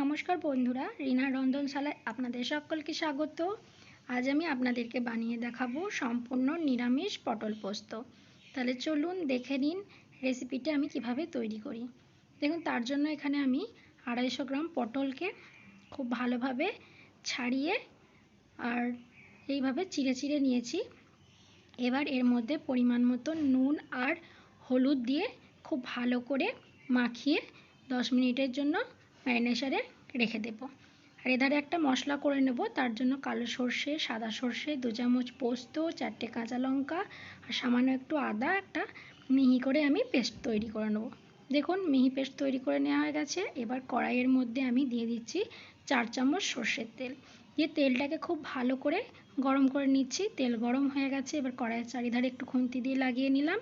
নমস্কার বন্ধুরা, রিনা রন্ধনশালায় আপনাদের সকলকে স্বাগত। আজ আমি আপনাদেরকে বানিয়ে দেখাবো সম্পূর্ণ নিরামিষ পটল পোস্ত। তাহলে চলুন দেখে নিন রেসিপিটা আমি কিভাবে তৈরি করি। দেখুন, তার জন্য এখানে আমি 250 গ্রাম পটলকে খুব ভালোভাবে ছাড়িয়ে আর এইভাবে চিড়ে চিড়ে নিয়েছি। এবার এর মধ্যে পরিমাণ মতো নুন আর হলুদ দিয়ে খুব ভালো করে মাখিয়ে 10 মিনিটের জন্য ম্যারিনেশনে রেখে দেব। আর এধারে একটা মশলা করে নেব। তার জন্য কালো সর্ষে, সাদা সর্ষে, 2 চামচ পোস্ত, 4টে কাঁচা লঙ্কা আর সামান্য একটু আদা একটা মিহি করে আমি পেস্ট তৈরি করে নেব। দেখুন, মিহি পেস্ট তৈরি করে নেওয়া হয়ে গেছে। এবার কড়াইয়ের মধ্যে আমি দিয়ে দিচ্ছি 4 চামচ সর্ষের তেল। দিয়ে তেলটাকে খুব ভালো করে গরম করে নিচ্ছি। তেল গরম হয়ে গেছে। এবার কড়াইয়ের চারিধারে একটু খুন্তি দিয়ে লাগিয়ে নিলাম।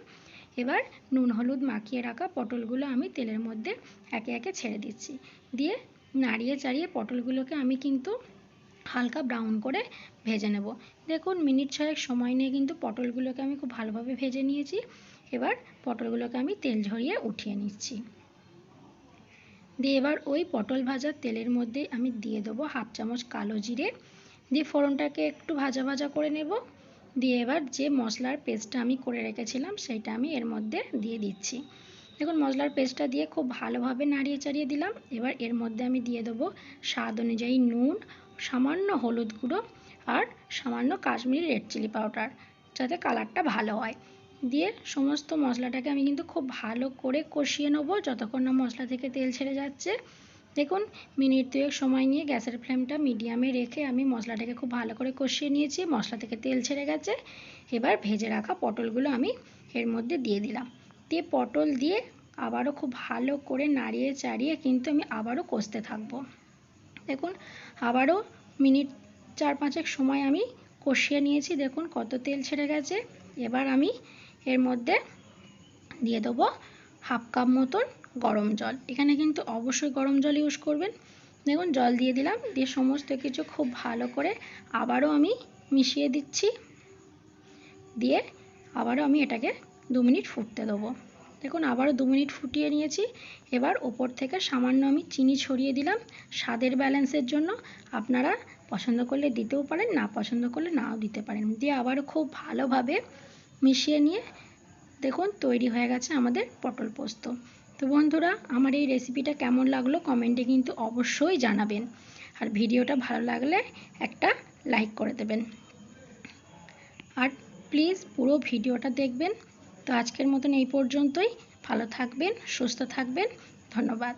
এবার নুন হলুদ মাখিয়ে রাখা পটলগুলো আমি তেলের মধ্যে একে একে ছেড়ে দিচ্ছি। দিয়ে নাড়িয়ে চাড়িয়ে পটলগুলোকে আমি কিন্তু হালকা ব্রাউন করে ভেজে নেব। দেখুন, মিনিট 6 সময় নিয়ে কিন্তু পটলগুলোকে আমি খুব ভালোভাবে ভেজে নিয়েছি। এবার পটলগুলোকে আমি তেল ঝরিয়ে উঠিয়ে নিচ্ছি। দিয়ে এবার ওই পটল ভাজার তেলের মধ্যে আমি দিয়ে দেবো 1/2 চামচ কালো জিরে। দিয়ে ফোড়নটাকে একটু ভাজা ভাজা করে নেব। দিয়ে এবার যে মশলার পেস্টটা আমি করে রেখেছিলাম সেইটা আমি এর মধ্যে দিয়ে দিচ্ছি। দেখুন, মশলার পেস্টটা দিয়ে খুব ভালোভাবে নাড়িয়ে চাড়িয়ে দিলাম। এবার এর মধ্যে আমি দিয়ে দেবো স্বাদ অনুযায়ী নুন, সামান্য হলুদ গুঁড়ো আর সামান্য কাশ্মীরি রেড চিলি পাউডার, যাতে কালারটা ভালো হয়। দিয়ে সমস্ত মশলাটাকে আমি কিন্তু খুব ভালো করে কষিয়ে নেব যতক্ষণ না মশলা থেকে তেল ছেড়ে যাচ্ছে। দেখুন, মিনিট 2 সময় নিয়ে গ্যাসের ফ্লেমটা মিডিয়ামে রেখে আমি মশলাটাকে খুব ভালো করে কষিয়ে নিয়েছি। মশলা থেকে তেল ছেড়ে গেছে। এবার ভেজে রাখা পটলগুলো আমি এর মধ্যে দিয়ে দিলাম। দিয়ে পটল দিয়ে আবারও খুব ভালো করে নাড়িয়ে চাড়িয়ে কিন্তু আমি আবারও কষতে থাকবো। দেখুন, আবারও মিনিট 4-5 সময় আমি কষিয়ে নিয়েছি। দেখুন কত তেল ছেড়ে গেছে। এবার আমি এর মধ্যে দিয়ে দেবো 1/2 কাপ মতন গরম জল। এখানে কিন্তু অবশ্যই গরম জল ইউজ করবেন। দেখুন, জল দিয়ে দিলাম। দিয়ে সমস্ত কিছু খুব ভালো করে আবারও আমি মিশিয়ে দিচ্ছি। দিয়ে আবারও আমি এটাকে 2 মিনিট ফুটতে দেবো। দেখুন, আবারও 2 মিনিট ফুটিয়ে নিয়েছি। এবার ওপর থেকে সামান্য আমি চিনি ছড়িয়ে দিলাম স্বাদের ব্যালেন্সের জন্য। আপনারা পছন্দ করলে দিতেও পারেন, না পছন্দ করলে নাও দিতে পারেন। দিয়ে আবারও খুব ভালোভাবে মিশিয়ে নিয়ে দেখুন তৈরি হয়ে গেছে আমাদের পটল পোস্ত। তো বন্ধুরা, আমার এই রেসিপিটা কেমন লাগলো কমেন্টে কিন্তু অবশ্যই জানাবেন। আর ভিডিওটা ভালো লাগলে একটা লাইক করে দেবেন। আর প্লিজ পুরো ভিডিওটা দেখবেন। তো আজকের মতন এই পর্যন্তই। ভালো থাকবেন, সুস্থ থাকবেন। ধন্যবাদ।